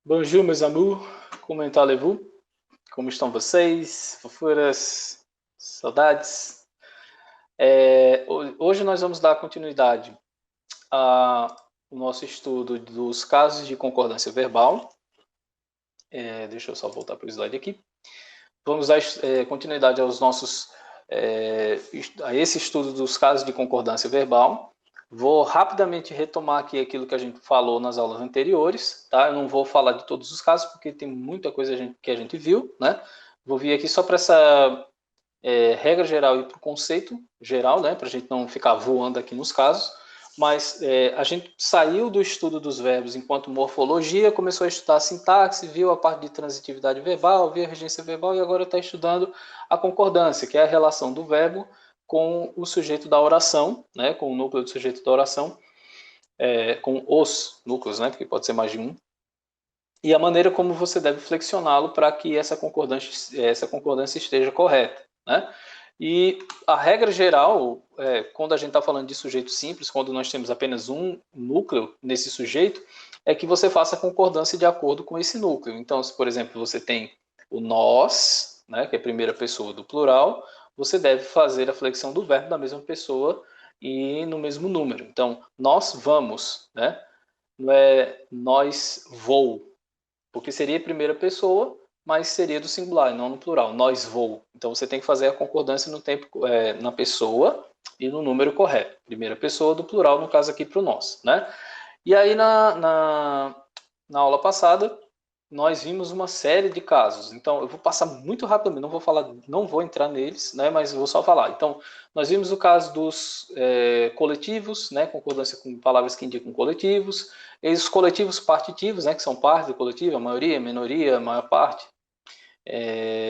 Bonjour, meus amours. Como allez-vous? Como estão vocês? Fofuras, saudades. Hoje nós vamos dar continuidade ao nosso estudo dos casos de concordância verbal. Deixa eu só voltar para o slide aqui. Vamos dar continuidade aos nossos a esse estudo dos casos de concordância verbal. Vou rapidamente retomar aqui aquilo que a gente falou nas aulas anteriores, tá? Eu não vou falar de todos os casos, porque tem muita coisa que a gente viu, né? Vou vir aqui só para essa regra geral e para o conceito geral, né? Para a gente não ficar voando aqui nos casos. Mas a gente saiu do estudo dos verbos enquanto morfologia, começou a estudar a sintaxe, viu a parte de transitividade verbal, viu a regência verbal e agora está estudando a concordância, que é a relação do verbo com o sujeito da oração, né, com o núcleo do sujeito da oração, com os núcleos, né, porque pode ser mais de um, e a maneira como você deve flexioná-lo para que essa concordância esteja correta, né? E a regra geral, quando a gente está falando de sujeito simples, quando nós temos apenas um núcleo nesse sujeito, é que você faça a concordância de acordo com esse núcleo. Então, se, por exemplo, você tem o nós, né, que é a primeira pessoa do plural, você deve fazer a flexão do verbo da mesma pessoa e no mesmo número. Então, nós vamos, né? Não é nós vou, porque seria a primeira pessoa, mas seria do singular, não no plural. Nós vou. Então você tem que fazer a concordância no tempo, na pessoa e no número correto. Primeira pessoa do plural, no caso aqui para o nós, né? E aí na aula passada nós vimos uma série de casos. Então eu vou passar muito rapidamente, não vou entrar neles, né? Mas vou só falar. Então nós vimos o caso dos coletivos, né? Concordância com palavras que indicam coletivos. E os coletivos partitivos, né? Que são parte do coletivo, a maioria, a minoria, a maior parte.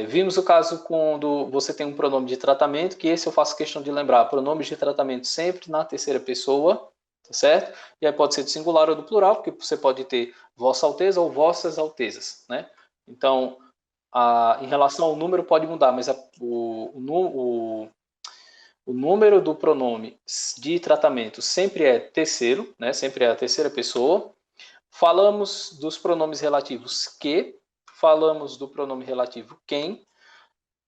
Vimos o caso quando você tem um pronome de tratamento, que esse eu faço questão de lembrar, pronomes de tratamento sempre na terceira pessoa, tá certo? E aí pode ser do singular ou do plural, porque você pode ter Vossa Alteza ou Vossas Altezas, né? Então, em relação ao número pode mudar, mas o número do pronome de tratamento sempre é terceiro, né? Sempre é a terceira pessoa. Falamos dos pronomes relativos que, falamos do pronome relativo quem,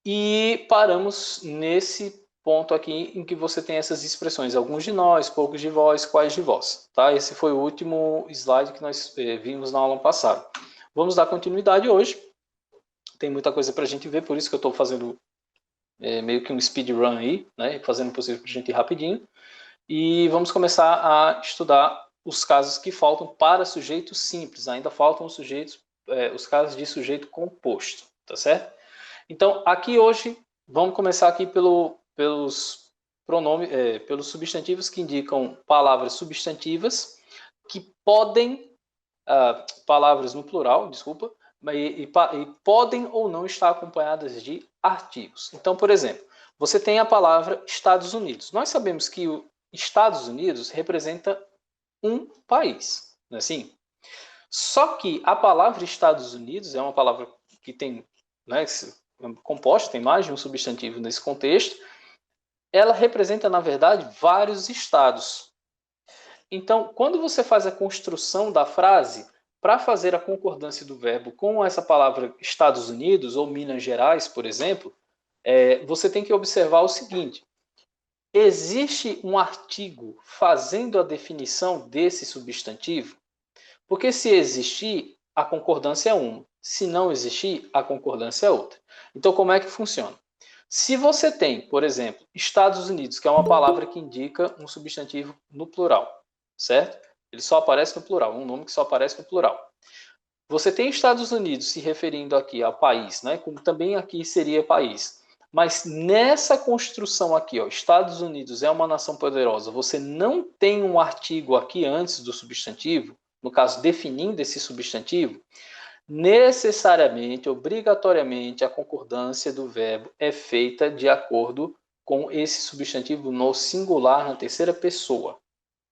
e paramos nesse ponto aqui em que você tem essas expressões, alguns de nós, poucos de vós, quais de vós. Tá? Esse foi o último slide que nós vimos na aula passada. Vamos dar continuidade hoje. Tem muita coisa para a gente ver, por isso que eu estou fazendo meio que um speedrun aí, né? Fazendo o possível para a gente ir rapidinho. E vamos começar a estudar os casos que faltam para sujeitos simples. Ainda faltam os casos de sujeito composto, tá certo? Então, aqui hoje, vamos começar aqui pelos pronomes, pelos substantivos que indicam palavras substantivas que podem, palavras no plural, desculpa, e podem ou não estar acompanhadas de artigos. Então, por exemplo, você tem a palavra Estados Unidos. Nós sabemos que o Estados Unidos representa um país, não é assim? Só que a palavra Estados Unidos é uma palavra que tem, né, composta, tem mais de um substantivo nesse contexto. Ela representa, na verdade, vários estados. Então, quando você faz a construção da frase, para fazer a concordância do verbo com essa palavra Estados Unidos ou Minas Gerais, por exemplo, você tem que observar o seguinte: existe um artigo fazendo a definição desse substantivo? Porque se existir, a concordância é uma. Se não existir, a concordância é outra. Então, como é que funciona? Se você tem, por exemplo, Estados Unidos, que é uma palavra que indica um substantivo no plural, certo? Ele só aparece no plural, um nome que só aparece no plural. Você tem Estados Unidos se referindo aqui ao país, né? Como também aqui seria país. Mas nessa construção aqui, ó, Estados Unidos é uma nação poderosa, você não tem um artigo aqui antes do substantivo, no caso, definindo esse substantivo, necessariamente, obrigatoriamente, a concordância do verbo é feita de acordo com esse substantivo no singular, na terceira pessoa.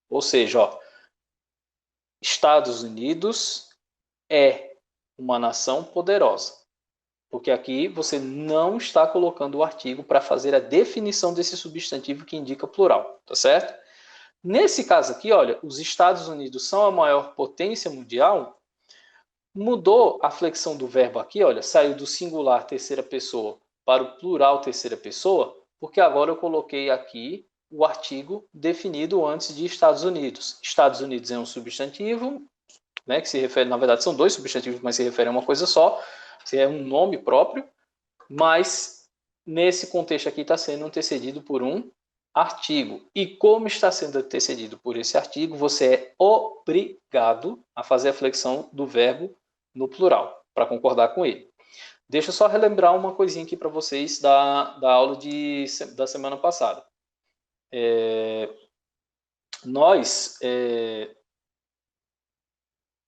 Ou seja, ó, Estados Unidos é uma nação poderosa. Porque aqui você não está colocando o artigo para fazer a definição desse substantivo que indica plural, tá certo? Nesse caso aqui, olha, os Estados Unidos são a maior potência mundial. Mudou a flexão do verbo aqui, olha, saiu do singular terceira pessoa para o plural terceira pessoa, porque agora eu coloquei aqui o artigo definido antes de Estados Unidos. Estados Unidos é um substantivo, né, que se refere, na verdade são dois substantivos, mas se refere a uma coisa só, é um nome próprio, mas nesse contexto aqui está sendo antecedido por um artigo. E como está sendo antecedido por esse artigo, você é obrigado a fazer a flexão do verbo no plural, para concordar com ele. Deixa eu só relembrar uma coisinha aqui para vocês da aula da semana passada. Nós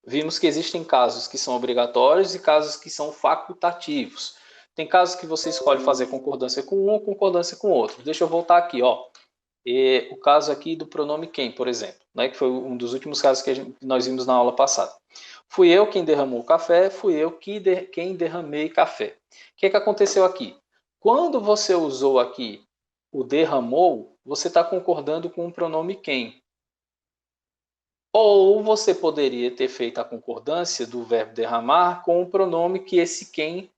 vimos que existem casos que são obrigatórios e casos que são facultativos. Tem casos que você escolhe fazer concordância com um ou concordância com outro. Deixa eu voltar aqui, ó. O caso aqui do pronome quem, por exemplo, né, que foi um dos últimos casos que nós vimos na aula passada. Fui eu quem derramou o café, fui eu quem derramei café. O que aconteceu aqui? Quando você usou aqui o derramou, você está concordando com o pronome quem. Ou você poderia ter feito a concordância do verbo derramar com o pronome que esse quem,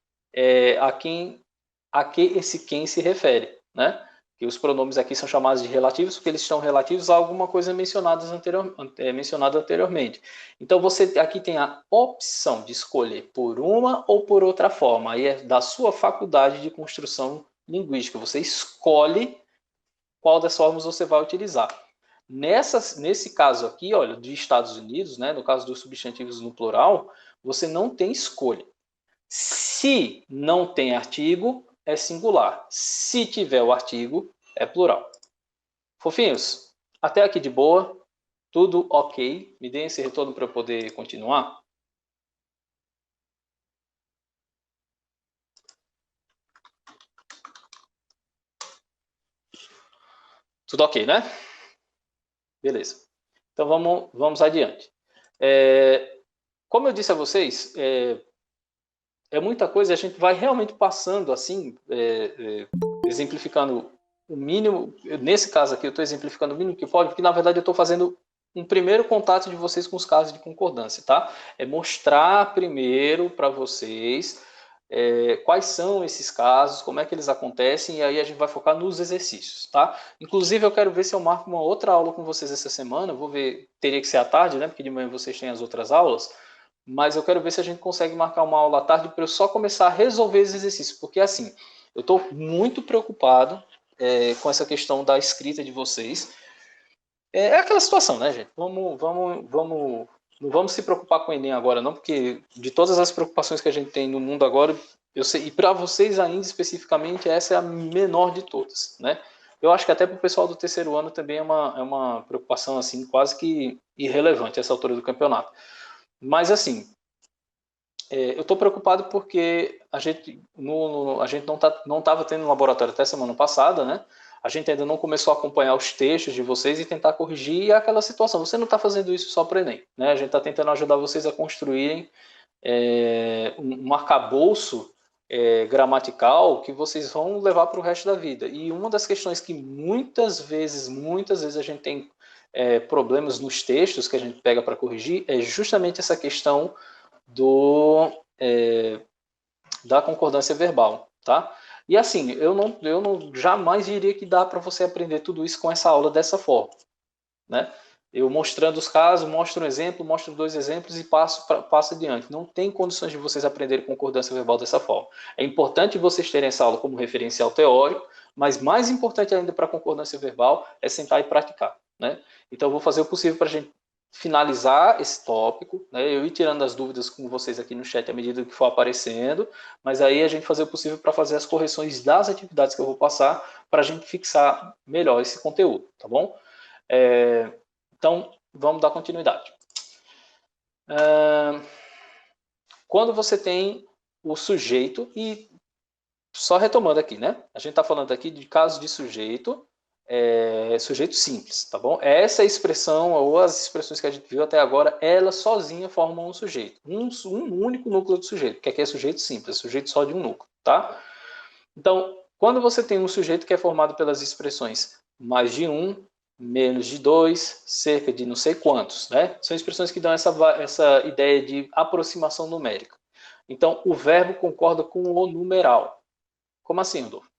a que esse quem se refere, né? Que os pronomes aqui são chamados de relativos porque eles estão relativos a alguma coisa mencionada anteriormente. Então você aqui tem a opção de escolher por uma ou por outra forma. Aí é da sua faculdade de construção linguística. Você escolhe qual das formas você vai utilizar. Nesse caso aqui, olha, de Estados Unidos, né, no caso dos substantivos no plural, você não tem escolha. Se não tem artigo, é singular. Se tiver o artigo, é plural. Fofinhos, até aqui de boa, tudo ok. Me deem esse retorno para eu poder continuar. Tudo ok, né? Beleza. Então vamos adiante. Como eu disse a vocês, é muita coisa, a gente vai realmente passando assim, exemplificando o mínimo. Nesse caso aqui, eu estou exemplificando o mínimo que pode, porque na verdade eu estou fazendo um primeiro contato de vocês com os casos de concordância, tá? É mostrar primeiro para vocês quais são esses casos, como é que eles acontecem, e aí a gente vai focar nos exercícios, tá? Inclusive, eu quero ver se eu marco uma outra aula com vocês essa semana, vou ver, teria que ser à tarde, né? Porque de manhã vocês têm as outras aulas, mas eu quero ver se a gente consegue marcar uma aula à tarde para eu só começar a resolver esses exercícios, porque assim, eu estou muito preocupado com essa questão da escrita de vocês. É aquela situação, né, gente? Não vamos se preocupar com o Enem agora, não, porque de todas as preocupações que a gente tem no mundo agora, eu sei, e para vocês ainda especificamente, essa é a menor de todas, né? Eu acho que até para o pessoal do terceiro ano também é uma preocupação assim quase que irrelevante essa altura do campeonato. Mas assim, eu estou preocupado porque a gente não estava tendo laboratório até semana passada, né? A gente ainda não começou a acompanhar os textos de vocês e tentar corrigir aquela situação. Você não está fazendo isso só para o Enem, né? A gente está tentando ajudar vocês a construírem um arcabouço gramatical que vocês vão levar para o resto da vida. E uma das questões que muitas vezes a gente tem problemas nos textos que a gente pega para corrigir é justamente essa questão da concordância verbal, tá? E assim, eu não jamais diria que dá para você aprender tudo isso com essa aula dessa forma, né? Eu mostrando os casos, mostro um exemplo, mostro dois exemplos e passo adiante. Não tem condições de vocês aprenderem concordância verbal dessa forma. É importante vocês terem essa aula como referencial teórico, mas mais importante ainda para a concordância verbal é sentar e praticar, né? Então eu vou fazer o possível para a gente finalizar esse tópico, né? Eu ir tirando as dúvidas com vocês aqui no chat à medida que for aparecendo, mas aí a gente fazer o possível para fazer as correções das atividades que eu vou passar para a gente fixar melhor esse conteúdo, tá bom? Então, vamos dar continuidade. Quando você tem o sujeito, e só retomando aqui, né? A gente está falando aqui de casos de sujeito, sujeito simples, tá bom? Essa expressão, ou as expressões que a gente viu até agora, elas sozinhas formam um sujeito. Um único núcleo de sujeito, que aqui é sujeito simples, sujeito só de um núcleo, tá? Então, quando você tem um sujeito que é formado pelas expressões mais de um, menos de 2, cerca de não sei quantos, né? São expressões que dão essa ideia de aproximação numérica. Então, o verbo concorda com o numeral. Como assim, Rodolfo?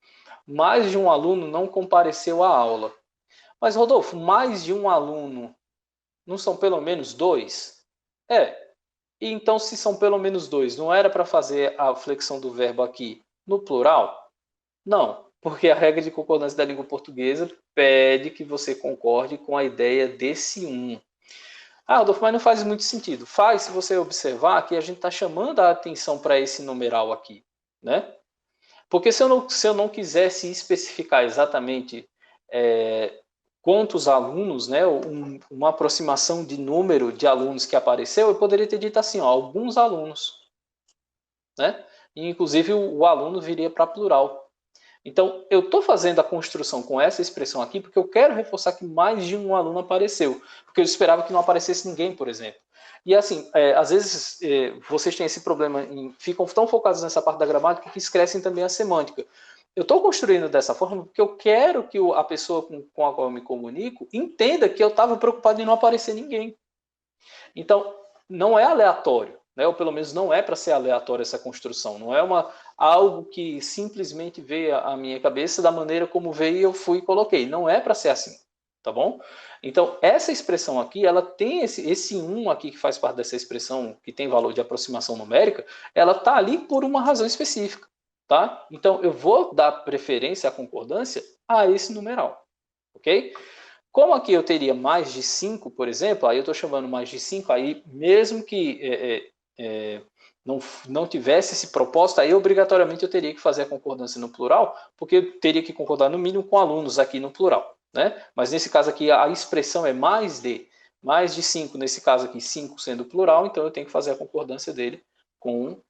Mais de um aluno não compareceu à aula. Mas, Rodolfo, mais de um aluno não são pelo menos 2? É. E então, se são pelo menos 2, não era para fazer a flexão do verbo aqui no plural? Não, porque a regra de concordância da língua portuguesa pede que você concorde com a ideia desse um. Ah, Rodolfo, mas não faz muito sentido. Faz se você observar que a gente está chamando a atenção para esse numeral aqui, né? Porque se eu não quisesse especificar exatamente quantos alunos, né, uma aproximação de número de alunos que apareceu, eu poderia ter dito assim, ó, alguns alunos, né? E, inclusive o aluno viria para plural. Então, eu estou fazendo a construção com essa expressão aqui porque eu quero reforçar que mais de um aluno apareceu. Porque eu esperava que não aparecesse ninguém, por exemplo. E assim, às vezes vocês têm esse problema, ficam tão focados nessa parte da gramática que esquecem também a semântica. Eu estou construindo dessa forma porque eu quero que a pessoa com a qual eu me comunico entenda que eu estava preocupado em não aparecer ninguém. Então, não é aleatório, né? Ou pelo menos não é para ser aleatório essa construção. Não é algo que simplesmente veio à minha cabeça da maneira como veio e eu fui e coloquei. Não é para ser assim, tá bom? Então, essa expressão aqui, ela tem esse um aqui que faz parte dessa expressão, que tem valor de aproximação numérica, ela está ali por uma razão específica, tá? Então, eu vou dar preferência à concordância a esse numeral, ok? Como aqui eu teria mais de 5, por exemplo, aí eu estou chamando mais de 5, aí mesmo que não tivesse esse propósito, aí obrigatoriamente eu teria que fazer a concordância no plural, porque eu teria que concordar no mínimo com alunos aqui no plural. Né? Mas nesse caso aqui a expressão é mais de 5, nesse caso aqui 5 sendo plural, então eu tenho que fazer a concordância dele com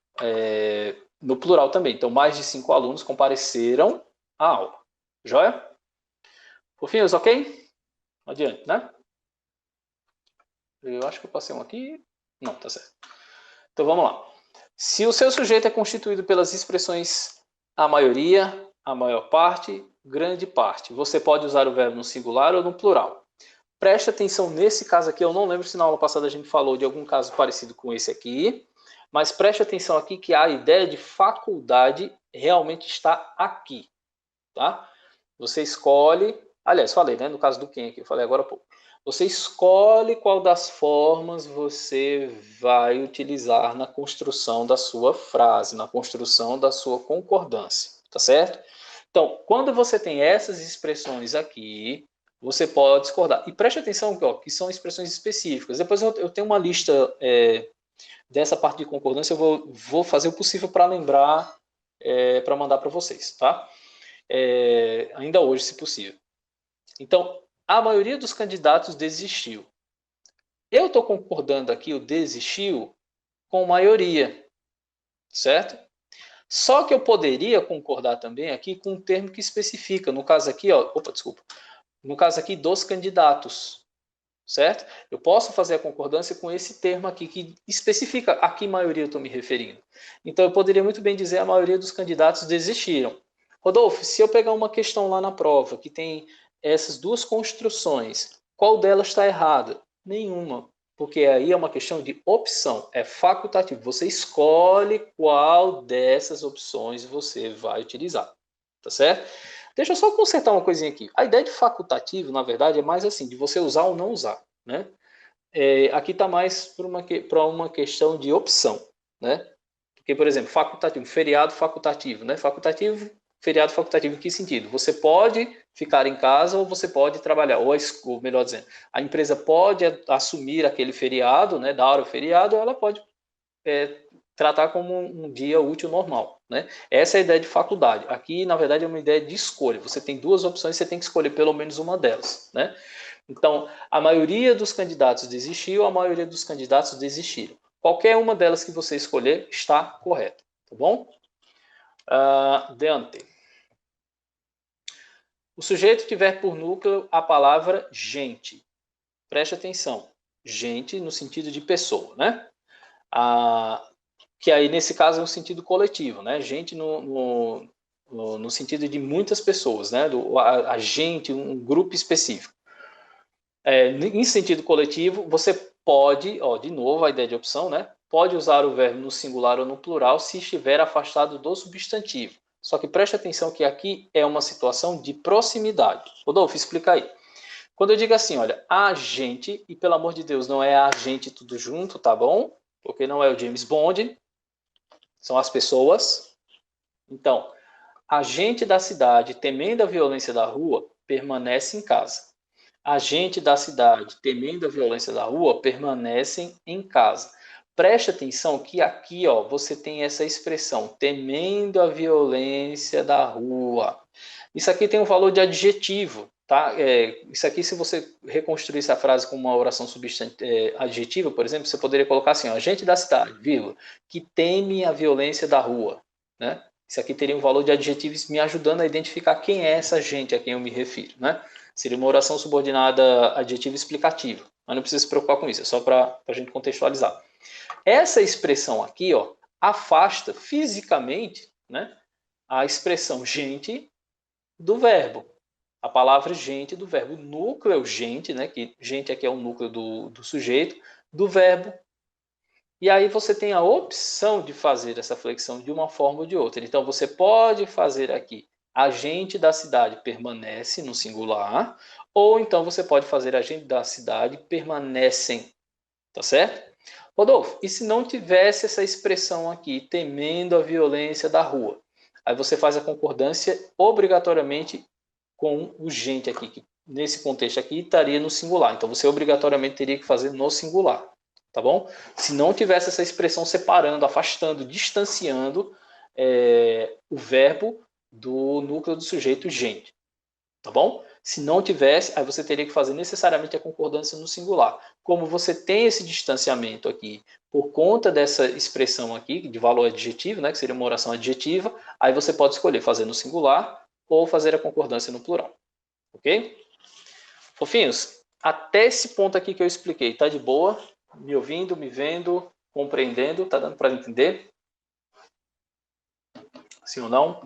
no plural também. Então mais de 5 alunos compareceram à aula. Joia? Por fim, ok? Adiante, né? Eu acho que eu passei um aqui. Não, tá certo. Então vamos lá. Se o seu sujeito é constituído pelas expressões a maioria, a maior parte, grande parte, você pode usar o verbo no singular ou no plural. Preste atenção nesse caso aqui. Eu não lembro se na aula passada a gente falou de algum caso parecido com esse aqui, mas preste atenção aqui que a ideia de faculdade realmente está aqui, tá? Você escolhe, aliás, falei, né, no caso do quem aqui, eu falei agora há pouco. Você escolhe qual das formas você vai utilizar na construção da sua frase, na construção da sua concordância, tá certo? Então, quando você tem essas expressões aqui, você pode discordar. E preste atenção que são expressões específicas. Depois eu tenho uma lista dessa parte de concordância, eu vou fazer o possível para lembrar, para mandar para vocês, tá? Ainda hoje, se possível. Então, a maioria dos candidatos desistiu. Eu estou concordando aqui o desistiu com maioria, certo? Só que eu poderia concordar também aqui com um termo que especifica, no caso aqui, ó, no caso aqui dos candidatos, certo? Eu posso fazer a concordância com esse termo aqui que especifica a que maioria eu estou me referindo. Então eu poderia muito bem dizer a maioria dos candidatos desistiram. Rodolfo, se eu pegar uma questão lá na prova que tem essas duas construções, qual delas está errada? Nenhuma, porque aí é uma questão de opção, é facultativo. Você escolhe qual dessas opções você vai utilizar, tá certo? Deixa eu só consertar uma coisinha aqui. A ideia de facultativo, na verdade, é mais assim, de você usar ou não usar, né? Aqui está mais para uma questão de opção, né? Porque, por exemplo, facultativo, feriado facultativo, né? Facultativo, feriado facultativo, em que sentido? Você pode ficar em casa ou você pode trabalhar, ou melhor dizendo, a empresa pode assumir aquele feriado, né? Dar o feriado, ou ela pode tratar como um dia útil normal, né? Essa é a ideia de faculdade. Aqui, na verdade, é uma ideia de escolha. Você tem duas opções, você tem que escolher pelo menos uma delas, né? Então, a maioria dos candidatos desistiu, a maioria dos candidatos desistiram. Qualquer uma delas que você escolher está correta, tá bom? Deante. O sujeito tiver por núcleo a palavra gente. Preste atenção. Gente no sentido de pessoa, né? Que aí, nesse caso, é um sentido coletivo, né? Gente no sentido de muitas pessoas, né? A gente, um grupo específico. em sentido coletivo, você pode, de novo a ideia de opção, né? Pode usar o verbo no singular ou no plural se estiver afastado do substantivo. Só que preste atenção que aqui é uma situação de proximidade. Rodolfo, explica aí. Quando eu digo assim, olha, a gente, e pelo amor de Deus, não é a gente tudo junto, tá bom? Porque não é o James Bond, são as pessoas. Então, a gente da cidade, temendo a violência da rua, permanece em casa. A gente da cidade, temendo a violência da rua, permanecem em casa. Preste atenção que aqui, você tem essa expressão, temendo a violência da rua. Isso aqui tem um valor de adjetivo, tá? Isso aqui, se você reconstruir essa frase com uma oração adjetiva, por exemplo, você poderia colocar assim, a gente da cidade, vírgula, que teme a violência da rua, né? Isso aqui teria um valor de adjetivo me ajudando a identificar quem é essa gente a quem eu me refiro, né? Seria uma oração subordinada adjetiva explicativa. Mas não precisa se preocupar com isso, é só para a gente contextualizar. Essa expressão aqui, afasta fisicamente, né, a expressão gente do verbo. A palavra gente do verbo, núcleo gente, né, que gente aqui é o núcleo do sujeito, do verbo. E aí você tem a opção de fazer essa flexão de uma forma ou de outra. Então você pode fazer aqui a gente da cidade permanece no singular, ou então você pode fazer a gente da cidade permanecem, tá certo? Rodolfo, e se não tivesse essa expressão aqui, temendo a violência da rua? Aí você faz a concordância obrigatoriamente com o gente aqui, que nesse contexto aqui estaria no singular. Então você obrigatoriamente teria que fazer no singular, tá bom? Se não tivesse essa expressão separando, afastando, distanciando o verbo do núcleo do sujeito gente, tá bom? Se não tivesse, aí você teria que fazer necessariamente a concordância no singular. Como você tem esse distanciamento aqui por conta dessa expressão aqui, de valor adjetivo, né, que seria uma oração adjetiva, aí você pode escolher fazer no singular ou fazer a concordância no plural. Ok? Fofinhos, até esse ponto aqui que eu expliquei, tá de boa? Me ouvindo, me vendo, compreendendo? Tá dando para entender? Sim ou não?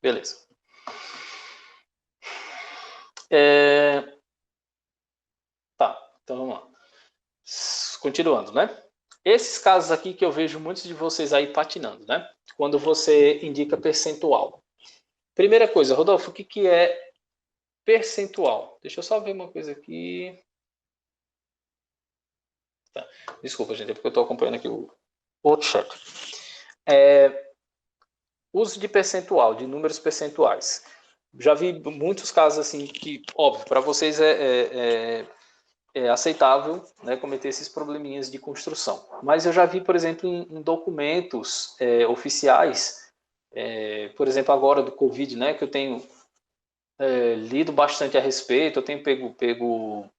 Beleza. Tá, então vamos lá. Continuando, né? Esses casos aqui que eu vejo muitos de vocês aí patinando, né? Quando você indica percentual. Primeira coisa, Rodolfo, o que é percentual? Deixa eu só ver uma coisa aqui. Tá. Desculpa, gente, é porque eu estou acompanhando aqui o outro chat. Uso de percentual, de números percentuais. Já vi muitos casos assim que, óbvio, para vocês é aceitável, né, cometer esses probleminhas de construção. Mas eu já vi, por exemplo, em documentos oficiais, por exemplo, agora do Covid, né, que eu tenho lido bastante a respeito, eu tenho pego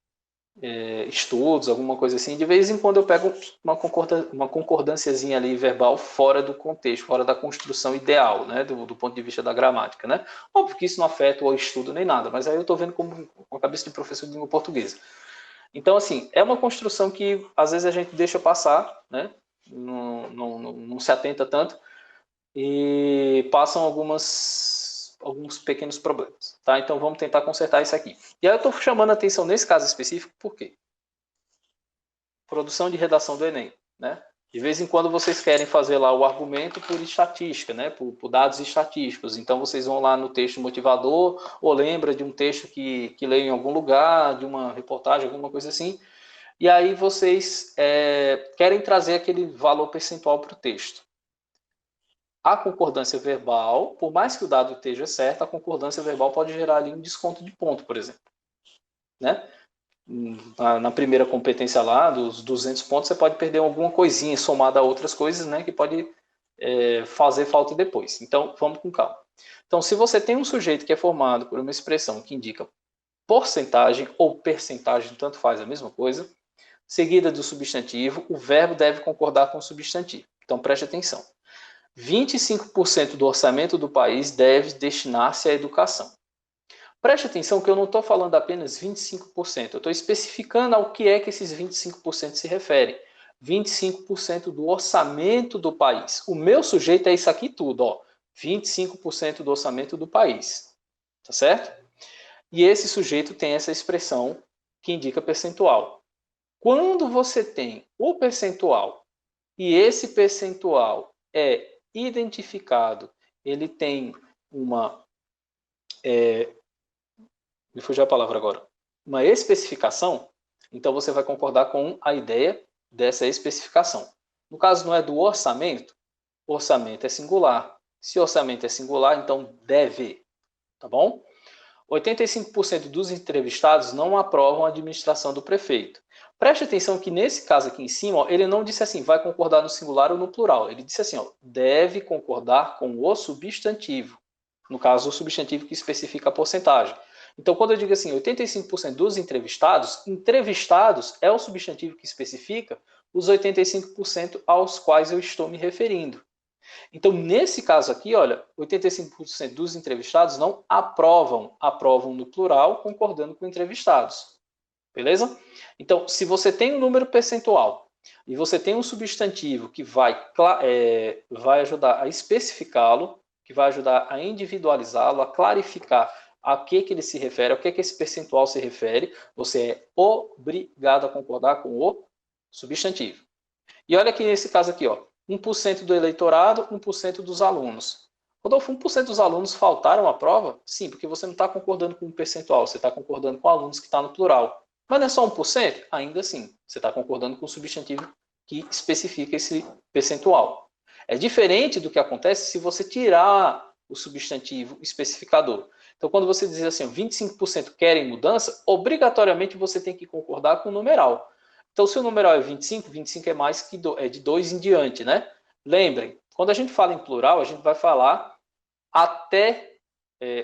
estudos, alguma coisa assim. De vez em quando eu pego uma concordânciazinha ali verbal fora do contexto, fora da construção ideal, né, do ponto de vista da gramática, né. Óbvio que isso não afeta o estudo nem nada, mas aí eu estou vendo como a cabeça de professor de língua portuguesa. Então, assim, é uma construção que às vezes a gente deixa passar, né, não se atenta tanto e passam alguns pequenos problemas, tá? Então vamos tentar consertar isso aqui. E aí eu estou chamando a atenção nesse caso específico, por quê? Produção de redação do Enem, né? De vez em quando vocês querem fazer lá o argumento por estatística, né? Por dados estatísticos. Então vocês vão lá no texto motivador ou lembra de um texto que leu em algum lugar, de uma reportagem, alguma coisa assim. E aí vocês querem trazer aquele valor percentual para o texto. A concordância verbal, por mais que o dado esteja certo, a concordância verbal pode gerar ali um desconto de ponto, por exemplo. Né? Na primeira competência lá, dos 200 pontos, você pode perder alguma coisinha somada a outras coisas, né, que pode fazer falta depois. Então, vamos com calma. Então, se você tem um sujeito que é formado por uma expressão que indica porcentagem ou percentagem, tanto faz a mesma coisa, seguida do substantivo, o verbo deve concordar com o substantivo. Então, preste atenção. 25% do orçamento do país deve destinar-se à educação. Preste atenção que eu não estou falando apenas 25%, eu estou especificando ao que é que esses 25% se referem. 25% do orçamento do país. O meu sujeito é isso aqui tudo, ó. 25% do orçamento do país. tá certo? E esse sujeito tem essa expressão que indica percentual. Quando você tem o percentual e esse percentual é identificado, ele tem uma... me fugiu a palavra agora. Uma especificação, então você vai concordar com a ideia dessa especificação. No caso, não é do orçamento, orçamento é singular. Se orçamento é singular, então deve, tá bom? 85% dos entrevistados não aprovam a administração do prefeito. Preste atenção que nesse caso aqui em cima, ó, ele não disse assim, vai concordar no singular ou no plural. Ele disse assim, ó, deve concordar com o substantivo. No caso, o substantivo que especifica a porcentagem. Então, quando eu digo assim, 85% dos entrevistados, entrevistados é o substantivo que especifica os 85% aos quais eu estou me referindo. Então, nesse caso aqui, olha, 85% dos entrevistados não aprovam, aprovam no plural, concordando com entrevistados. Beleza? Então, se você tem um número percentual e você tem um substantivo que vai ajudar a especificá-lo, que vai ajudar a individualizá-lo, a clarificar a que ele se refere, a que esse percentual se refere, você é obrigado a concordar com o substantivo. E olha aqui nesse caso aqui, ó, 1% do eleitorado, 1% dos alunos. Rodolfo, 1% dos alunos faltaram à prova? Sim, porque você não está concordando com o percentual, você está concordando com alunos que está no plural. Mas não é só 1%? Ainda assim, você está concordando com o substantivo que especifica esse percentual. É diferente do que acontece se você tirar o substantivo especificador. Então, quando você diz assim, 25% querem mudança, obrigatoriamente você tem que concordar com o numeral. Então, se o numeral é 25, 25 é mais que é de 2 em diante, né? Lembrem, quando a gente fala em plural, a gente vai falar até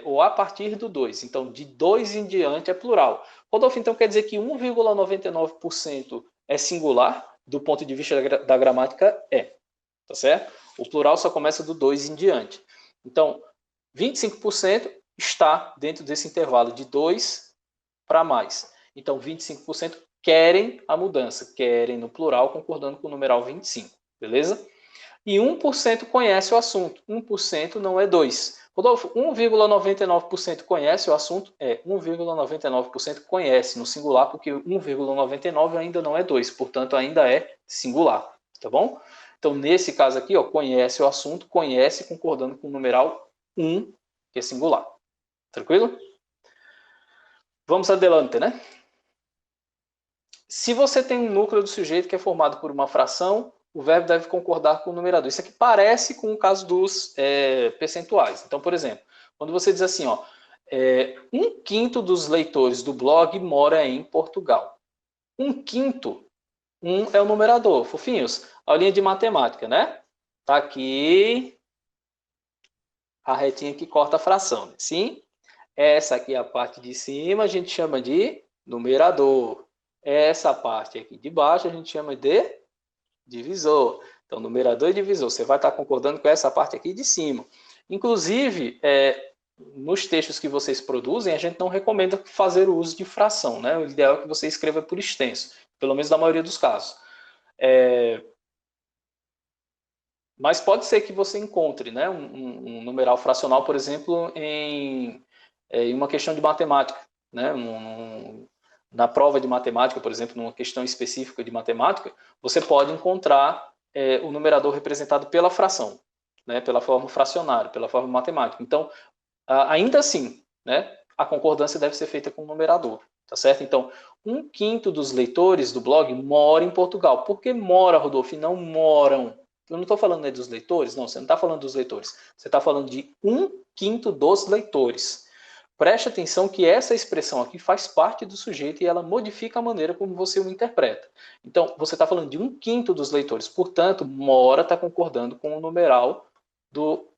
ou a partir do 2. Então, de 2 em diante é plural. Rodolfo, então quer dizer que 1,99% é singular? Do ponto de vista da gramática, é. Tá certo? O plural só começa do 2 em diante. Então, 25% está dentro desse intervalo de 2 para mais. Então, 25% querem a mudança, querem no plural, concordando com o numeral 25, beleza? E 1% conhece o assunto, 1% não é 2. Rodolfo, 1,99% conhece o assunto? 1,99% conhece no singular, porque 1,99 ainda não é 2, portanto ainda é singular, tá bom? Então, nesse caso aqui, ó, conhece o assunto, conhece concordando com o numeral 1, que é singular. Tranquilo? Vamos adelante, né? Se você tem um núcleo do sujeito que é formado por uma fração, o verbo deve concordar com o numerador. Isso aqui parece com o caso dos percentuais. Então, por exemplo, quando você diz assim, ó, 1/5 dos leitores do blog mora em Portugal. 1/5, 1 é o numerador. Fofinhos, aulinha de matemática, né? Tá aqui a retinha que corta a fração, né? Sim? Essa aqui é a parte de cima, a gente chama de numerador. Essa parte aqui de baixo a gente chama de divisor. Então, numerador e divisor. Você vai estar concordando com essa parte aqui de cima. Inclusive, nos textos que vocês produzem, a gente não recomenda fazer o uso de fração, né? O ideal é que você escreva por extenso, pelo menos na maioria dos casos. Mas pode ser que você encontre, né, um numeral fracional, por exemplo, em uma questão de matemática, né? Na prova de matemática, por exemplo, numa questão específica de matemática, você pode encontrar o numerador representado pela fração, né? Pela forma fracionária, pela forma matemática. Então, ainda assim, né, a concordância deve ser feita com o numerador, tá certo? Então, 1/5 dos leitores do blog mora em Portugal. Por que mora, Rodolfo, e não moram? Eu não estou falando dos leitores, não, você não está falando dos leitores. Você está falando de 1/5 dos leitores. Preste atenção que essa expressão aqui faz parte do sujeito e ela modifica a maneira como você o interpreta. Então, você está falando de 1/5 dos leitores. Portanto, mora está concordando com o numeral do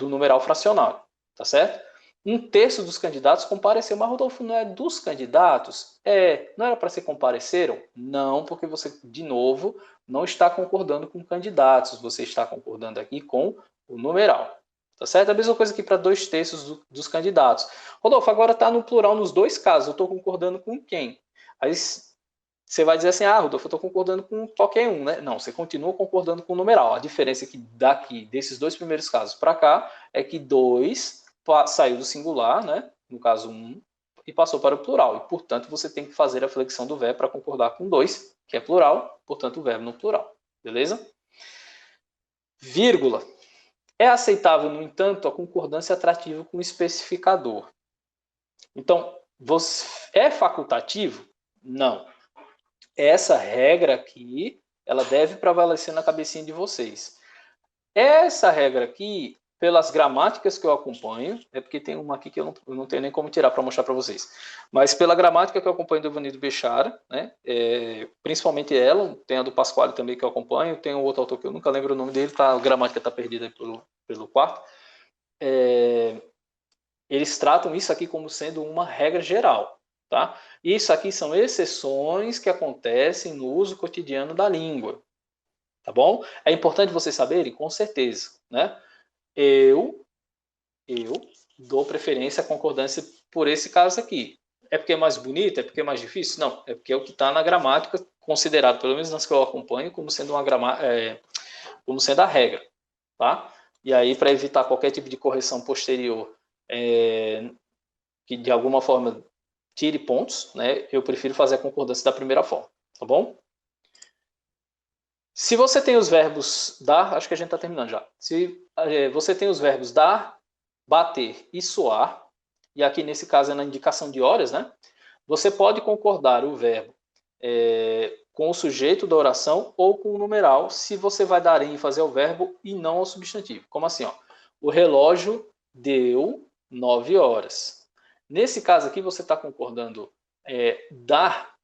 numeral fracionário. Tá certo? 1/3 dos candidatos compareceu. Mas, Rodolfo, não é dos candidatos? Não era para ser compareceram? Não, porque você, de novo, não está concordando com candidatos. Você está concordando aqui com o numeral. Tá certo? A mesma coisa aqui para 2/3 dos candidatos. Rodolfo, agora está no plural nos dois casos. Eu estou concordando com quem? Aí você vai dizer assim, Rodolfo, eu estou concordando com qualquer um, né? Não, você continua concordando com o numeral. A diferença é que daqui, desses dois primeiros casos para cá, é que 2 saiu do singular, né? No caso 1, e passou para o plural. E, portanto, você tem que fazer a flexão do verbo para concordar com 2, que é plural, portanto, o verbo no plural. Beleza? Vírgula. É aceitável, no entanto, a concordância atrativa com o especificador. Então, é facultativo? Não. Essa regra aqui, ela deve prevalecer na cabecinha de vocês. Essa regra aqui, pelas gramáticas que eu acompanho, é porque tem uma aqui que eu não tenho nem como tirar para mostrar para vocês, mas pela gramática que eu acompanho do Evanido Bechara, né, principalmente ela, tem a do Pasquale também que eu acompanho, tem um outro autor que eu nunca lembro o nome dele, a gramática está perdida pelo quarto, eles tratam isso aqui como sendo uma regra geral. Tá? Isso aqui são exceções que acontecem no uso cotidiano da língua. Tá bom? É importante vocês saberem, com certeza, né? Eu dou preferência à concordância por esse caso aqui. É porque é mais bonito? É porque é mais difícil? Não, é porque é o que está na gramática, considerado, pelo menos nas que eu acompanho, como sendo, como sendo a regra. Tá? E aí, para evitar qualquer tipo de correção posterior, que de alguma forma tire pontos, né? Eu prefiro fazer a concordância da primeira forma. Tá bom? Se você tem os verbos dar, acho que a gente está terminando já. Se você tem os verbos dar, bater e soar, e aqui nesse caso é na indicação de horas, né? Você pode concordar o verbo com o sujeito da oração ou com o numeral, se você vai dar ênfase ao verbo e não ao substantivo. Como assim? Ó? O relógio deu 9 horas. Nesse caso aqui, você está concordando dar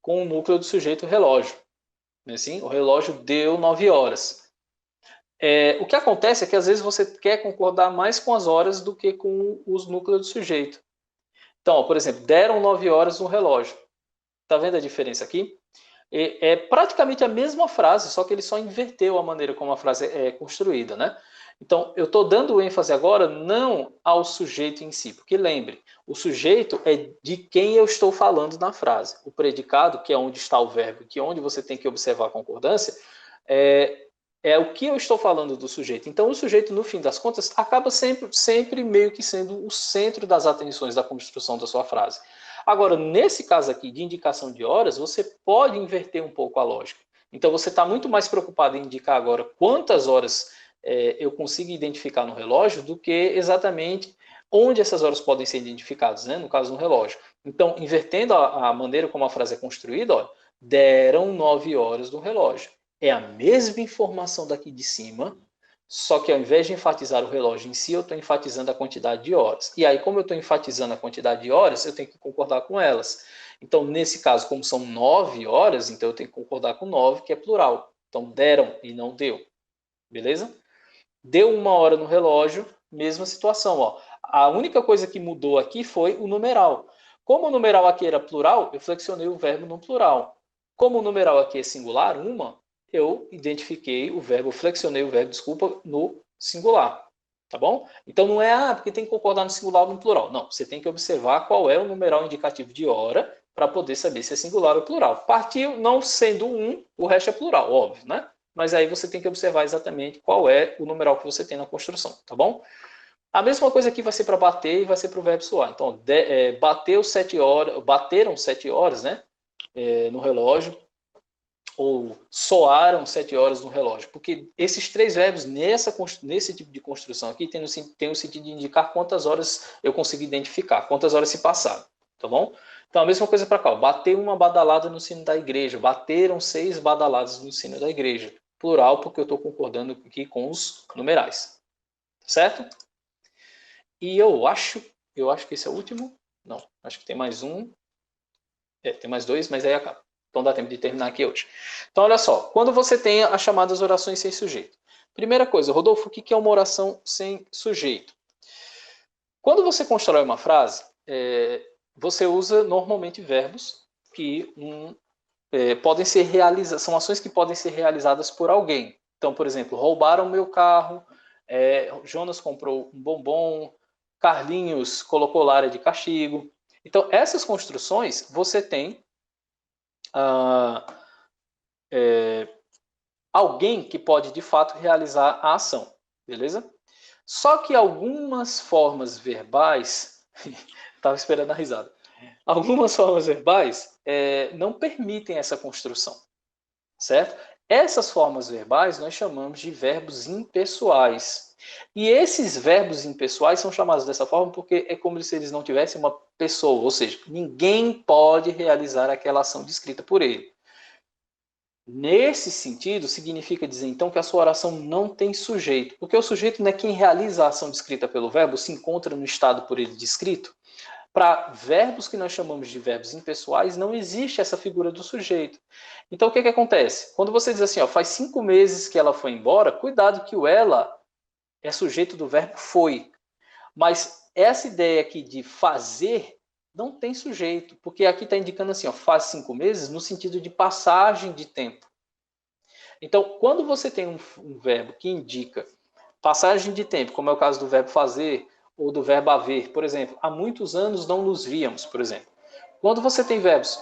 com o núcleo do sujeito relógio. Assim, o relógio deu 9 horas. O que acontece é que às vezes você quer concordar mais com as horas do que com os núcleos do sujeito. Então, ó, por exemplo, deram 9 horas no relógio. Está vendo a diferença aqui? É praticamente a mesma frase, só que ele só inverteu a maneira como a frase é construída, né? Então, eu estou dando ênfase agora não ao sujeito em si, porque lembre, o sujeito é de quem eu estou falando na frase. O predicado, que é onde está o verbo, que é onde você tem que observar a concordância, é o que eu estou falando do sujeito. Então, o sujeito, no fim das contas, acaba sempre meio que sendo o centro das atenções da construção da sua frase. Agora, nesse caso aqui de indicação de horas, você pode inverter um pouco a lógica. Então, você está muito mais preocupado em indicar agora quantas horas eu consigo identificar no relógio do que exatamente onde essas horas podem ser identificadas, né? No caso, no relógio. Então, invertendo a maneira como a frase é construída, ó, deram 9 horas no relógio. É a mesma informação daqui de cima, só que ao invés de enfatizar o relógio em si, eu estou enfatizando a quantidade de horas. E aí, como eu estou enfatizando a quantidade de horas, eu tenho que concordar com elas. Então, nesse caso, como são 9 horas, então eu tenho que concordar com 9, que é plural. Então, deram e não deu. Beleza? Deu 1 hora no relógio, mesma situação. Ó. A única coisa que mudou aqui foi o numeral. Como o numeral aqui era plural, eu flexionei o verbo no plural. Como o numeral aqui é singular, uma, eu identifiquei o verbo, flexionei o verbo, desculpa, no singular. Tá bom? Então não é porque tem que concordar no singular ou no plural. Não, você tem que observar qual é o numeral indicativo de hora para poder saber se é singular ou plural. Partiu não sendo um, o resto é plural, óbvio, né? Mas aí você tem que observar exatamente qual é o numeral que você tem na construção, tá bom? A mesma coisa aqui vai ser para bater e vai ser para o verbo soar. Então, bateram 7 horas, né, no relógio, ou soaram 7 horas no relógio. Porque esses três verbos, nesse tipo de construção aqui, tem o sentido de indicar quantas horas eu consigo identificar, quantas horas se passaram, tá bom? Então, a mesma coisa para cá. Bateu uma badalada no sino da igreja. Bateram 6 badaladas no sino da igreja. Plural, porque eu estou concordando aqui com os numerais. Certo? E eu acho que esse é o último. Não, acho que tem mais um. Tem mais 2, mas aí acaba. Então dá tempo de terminar aqui hoje. Então, olha só. Quando você tem as chamadas orações sem sujeito. Primeira coisa, Rodolfo, o que é uma oração sem sujeito? Quando você constrói uma frase, você usa normalmente verbos que podem ser realizadas, são ações que podem ser realizadas por alguém. Então, por exemplo, roubaram meu carro, Jonas comprou um bombom, Carlinhos colocou Lara de castigo. Então, essas construções, você tem alguém que pode, de fato, realizar a ação. Beleza? Só que algumas formas verbais, estava esperando a risada, algumas formas verbais não permitem essa construção, certo? Essas formas verbais nós chamamos de verbos impessoais. E esses verbos impessoais são chamados dessa forma porque é como se eles não tivessem uma pessoa, ou seja, ninguém pode realizar aquela ação descrita por ele. Nesse sentido, significa dizer então que a sua oração não tem sujeito, porque o sujeito não é quem realiza a ação descrita pelo verbo, se encontra no estado por ele descrito. Para verbos que nós chamamos de verbos impessoais, não existe essa figura do sujeito. Então, o que acontece? Quando você diz assim, ó, faz 5 meses que ela foi embora, cuidado que o ela é sujeito do verbo foi. Mas essa ideia aqui de fazer não tem sujeito, porque aqui está indicando assim, ó, faz 5 meses no sentido de passagem de tempo. Então, quando você tem um verbo que indica passagem de tempo, como é o caso do verbo fazer ou do verbo haver, por exemplo, há muitos anos não nos víamos, por exemplo. Quando você tem verbos...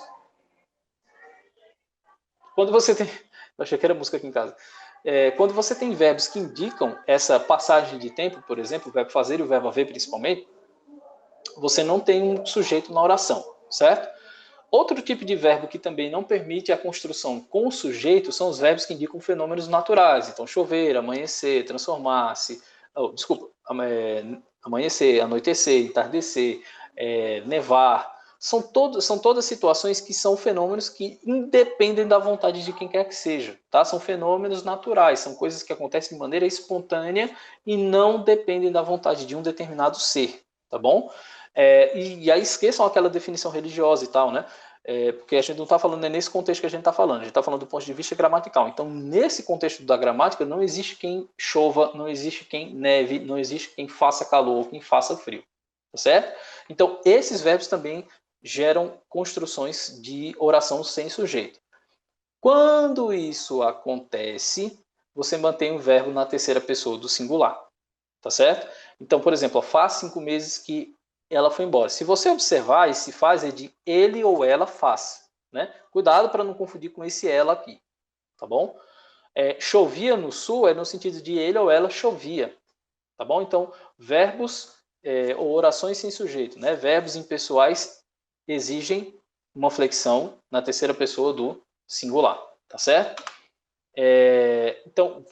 Quando você tem... Eu achei que era música aqui em casa. Quando você tem verbos que indicam essa passagem de tempo, por exemplo, o verbo fazer e o verbo haver principalmente, você não tem um sujeito na oração, certo? Outro tipo de verbo que também não permite a construção com o sujeito são os verbos que indicam fenômenos naturais. Então, chover, amanhecer, transformar-se, amanhecer, anoitecer, entardecer, nevar. São todas situações que são fenômenos que independem da vontade de quem quer que seja. Tá? São fenômenos naturais, são coisas que acontecem de maneira espontânea e não dependem da vontade de um determinado ser. Tá bom? E aí esqueçam aquela definição religiosa e tal, né? Porque a gente não está falando nesse contexto que a gente está falando, a gente está falando do ponto de vista gramatical. Então, nesse contexto da gramática, não existe quem chova, não existe quem neve, não existe quem faça calor, quem faça frio. Tá certo? Então, esses verbos também geram construções de oração sem sujeito. Quando isso acontece, você mantém o verbo na terceira pessoa do singular. Tá certo? Então, por exemplo, faz 5 meses que ela foi embora. Se você observar, esse faz é de ele ou ela faz. Né? Cuidado para não confundir com esse ela aqui. Tá bom? Chovia no sul é no sentido de ele ou ela chovia. Tá bom? Então, verbos ou orações sem sujeito. Né? Verbos impessoais exigem uma flexão na terceira pessoa do singular. Tá certo? Então,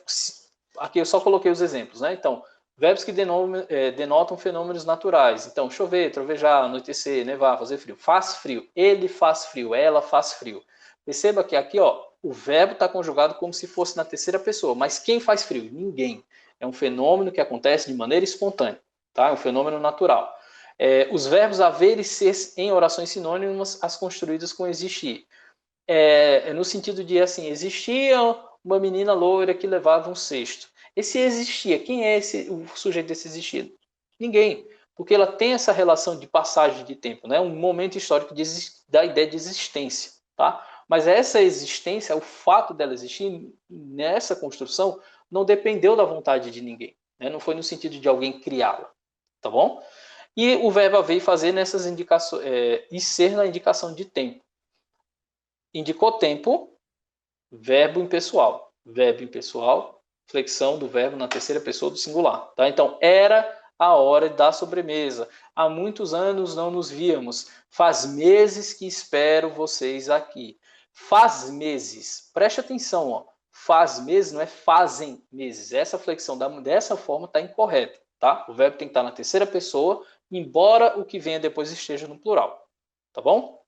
aqui eu só coloquei os exemplos. Né? Então, verbos que denotam fenômenos naturais. Então, chover, trovejar, anoitecer, nevar, fazer frio. Faz frio. Ele faz frio. Ela faz frio. Perceba que aqui, ó, o verbo está conjugado como se fosse na terceira pessoa. Mas quem faz frio? Ninguém. É um fenômeno que acontece de maneira espontânea. Tá? É um fenômeno natural. Os verbos haver e ser em orações sinônimas, as construídas com existir. No sentido de, assim, existia uma menina loira que levava um cesto. Esse existia, quem é o sujeito desse existir? Ninguém, porque ela tem essa relação de passagem de tempo, né? Um momento histórico da ideia de existência, tá? Mas essa existência, o fato dela existir nessa construção, não dependeu da vontade de ninguém, né? Não foi no sentido de alguém criá-la, tá bom? E o verbo haver e fazer nessas indicações, e ser na indicação de tempo. Indicou tempo, verbo impessoal. Verbo impessoal, flexão do verbo na terceira pessoa do singular. Tá? Então, era a hora da sobremesa. Há muitos anos não nos víamos. Faz meses que espero vocês aqui. Faz meses. Preste atenção, ó. Faz meses não é fazem meses. Essa flexão dessa forma está incorreta. Tá? O verbo tem que estar na terceira pessoa, embora o que venha depois esteja no plural. Tá bom?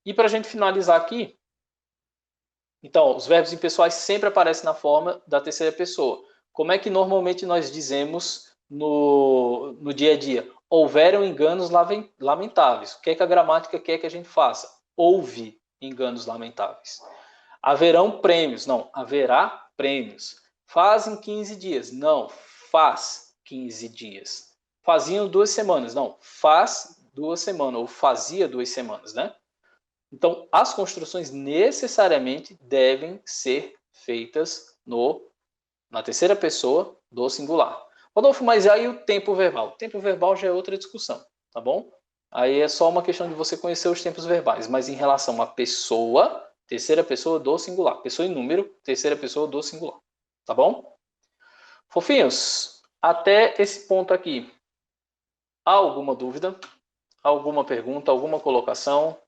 E para a gente finalizar aqui, então, os verbos impessoais sempre aparecem na forma da terceira pessoa. Como é que normalmente nós dizemos no dia a dia? Houveram enganos lamentáveis. O que é que a gramática quer que a gente faça? Houve enganos lamentáveis. Haverão prêmios. Não, haverá prêmios. Fazem 15 dias. Não, faz 15 dias. Faziam 2 semanas. Não, faz 2 semanas. Ou fazia 2 semanas, né? Então, as construções necessariamente devem ser feitas na terceira pessoa do singular. Rodolfo, mas aí o tempo verbal? O tempo verbal já é outra discussão, tá bom? Aí é só uma questão de você conhecer os tempos verbais, mas em relação à pessoa, terceira pessoa do singular. Pessoa em número, terceira pessoa do singular, tá bom? Fofinhos, Até esse ponto aqui, há alguma dúvida? Alguma pergunta? Alguma colocação?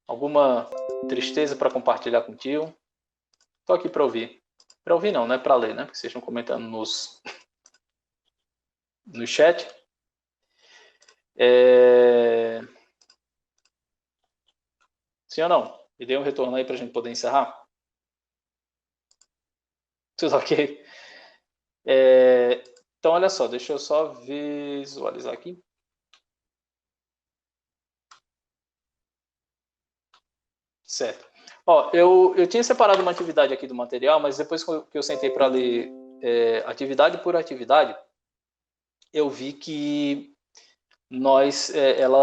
Alguma tristeza para compartilhar contigo? Estou aqui para ouvir. Para ouvir não, né? Para ler, né? Porque vocês estão comentando no chat. Sim ou não? Me dê um retorno aí para a gente poder encerrar. Tudo ok? Então, olha só, deixa eu só visualizar aqui. Certo. Ó, eu tinha separado uma atividade aqui do material, mas depois que eu sentei para ler atividade por atividade, eu vi que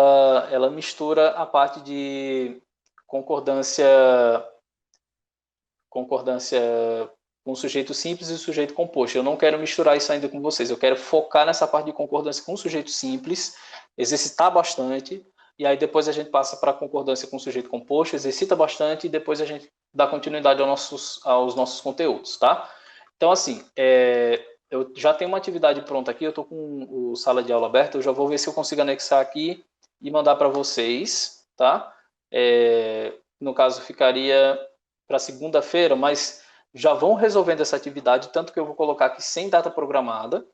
ela mistura a parte de concordância com sujeito simples e sujeito composto. Eu não quero misturar isso ainda com vocês. Eu quero focar nessa parte de concordância com sujeito simples, exercitar bastante, e aí depois a gente passa para a concordância com sujeito composto, exercita bastante, e depois a gente dá continuidade aos nossos conteúdos, tá? Então, assim, eu já tenho uma atividade pronta aqui, eu estou com o sala de aula aberta, eu já vou ver se eu consigo anexar aqui e mandar para vocês, tá? No caso, ficaria para segunda-feira, mas já vão resolvendo essa atividade, tanto que eu vou colocar aqui sem data programada,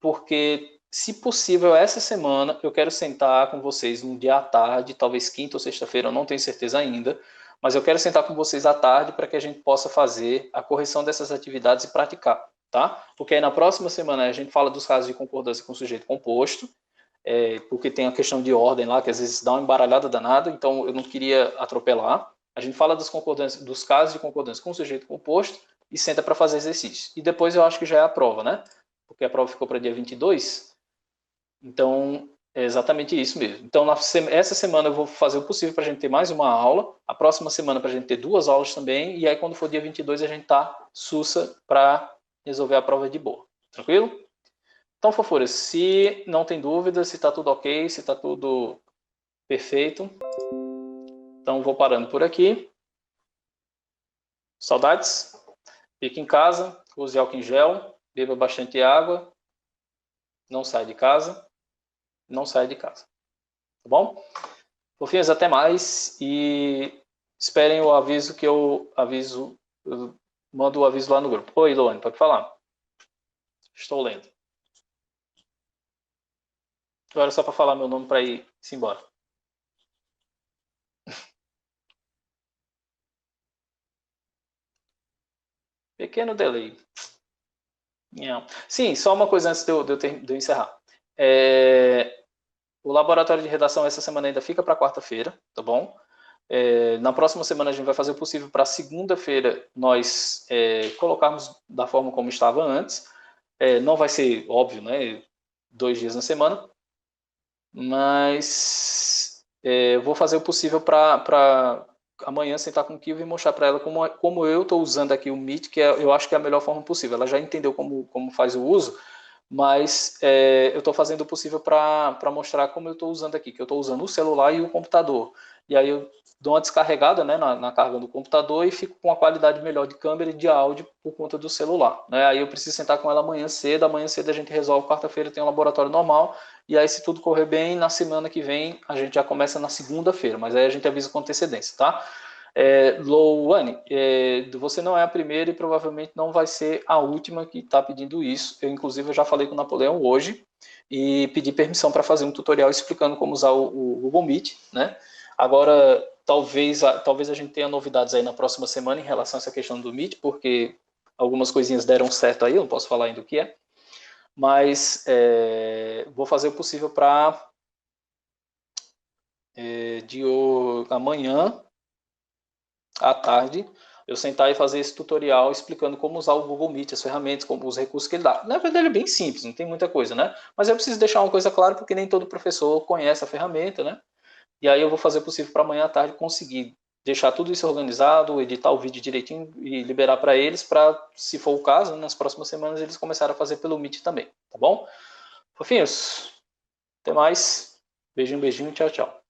porque, se possível, essa semana eu quero sentar com vocês um dia à tarde, talvez quinta ou sexta-feira, eu não tenho certeza ainda, mas eu quero sentar com vocês à tarde para que a gente possa fazer a correção dessas atividades e praticar, tá? Porque aí na próxima semana a gente fala dos casos de concordância com sujeito composto, porque tem a questão de ordem lá, que às vezes dá uma embaralhada danada, então eu não queria atropelar. A gente fala dos casos de concordância com o sujeito composto e senta para fazer exercício. E depois eu acho que já é a prova, né? Porque a prova ficou para dia 22. Então, é exatamente isso mesmo. Então, essa semana eu vou fazer o possível para a gente ter mais uma aula, a próxima semana para a gente ter 2 aulas também, e aí quando for dia 22 a gente tá sussa para resolver a prova de boa. Tranquilo? Então, fofuras, se não tem dúvida, se está tudo ok, se está tudo perfeito, então vou parando por aqui. Saudades? Fique em casa, use álcool em gel, beba bastante água, não saia de casa, não saia de casa. Tá bom? Fofinhas, até mais e esperem o aviso que eu mando o aviso lá no grupo. Oi, Luane, pode falar? Estou lendo. Agora só para falar meu nome para ir-se embora. Pequeno delay. Não. Sim, só uma coisa antes de eu encerrar. O laboratório de redação essa semana ainda fica para quarta-feira, tá bom? Na próxima semana a gente vai fazer o possível para segunda-feira nós colocarmos da forma como estava antes. Não vai ser óbvio, né? 2 dias na semana, mas eu vou fazer o possível para amanhã sentar com o Kiva e mostrar para ela como eu estou usando aqui o Meet, que eu acho que é a melhor forma possível. Ela já entendeu como faz o uso, mas eu estou fazendo o possível para mostrar como eu estou usando aqui, que eu estou usando o celular e o computador. E aí eu dou uma descarregada, né, na carga do computador e fico com uma qualidade melhor de câmera e de áudio por conta do celular. Né? Aí eu preciso sentar com ela amanhã cedo a gente resolve, quarta-feira tem um laboratório normal, e aí se tudo correr bem, na semana que vem a gente já começa na segunda-feira, mas aí a gente avisa com antecedência, tá? Louane, você não é a primeira e provavelmente não vai ser a última que está pedindo isso. Inclusive, eu já falei com o Napoleão hoje e pedi permissão para fazer um tutorial explicando como usar o Google Meet, né? Agora, talvez a gente tenha novidades aí na próxima semana em relação a essa questão do Meet, porque algumas coisinhas deram certo aí, eu não posso falar ainda o que é, mas vou fazer o possível para amanhã à tarde, eu sentar e fazer esse tutorial explicando como usar o Google Meet, as ferramentas, como os recursos que ele dá. Na verdade, ele é bem simples, não tem muita coisa, né? Mas eu preciso deixar uma coisa clara, porque nem todo professor conhece a ferramenta, né? E aí eu vou fazer o possível para amanhã à tarde conseguir deixar tudo isso organizado, editar o vídeo direitinho e liberar para eles, para, se for o caso, nas próximas semanas eles começarem a fazer pelo Meet também, tá bom? Fofinhos, até mais. Beijinho, beijinho, tchau, tchau.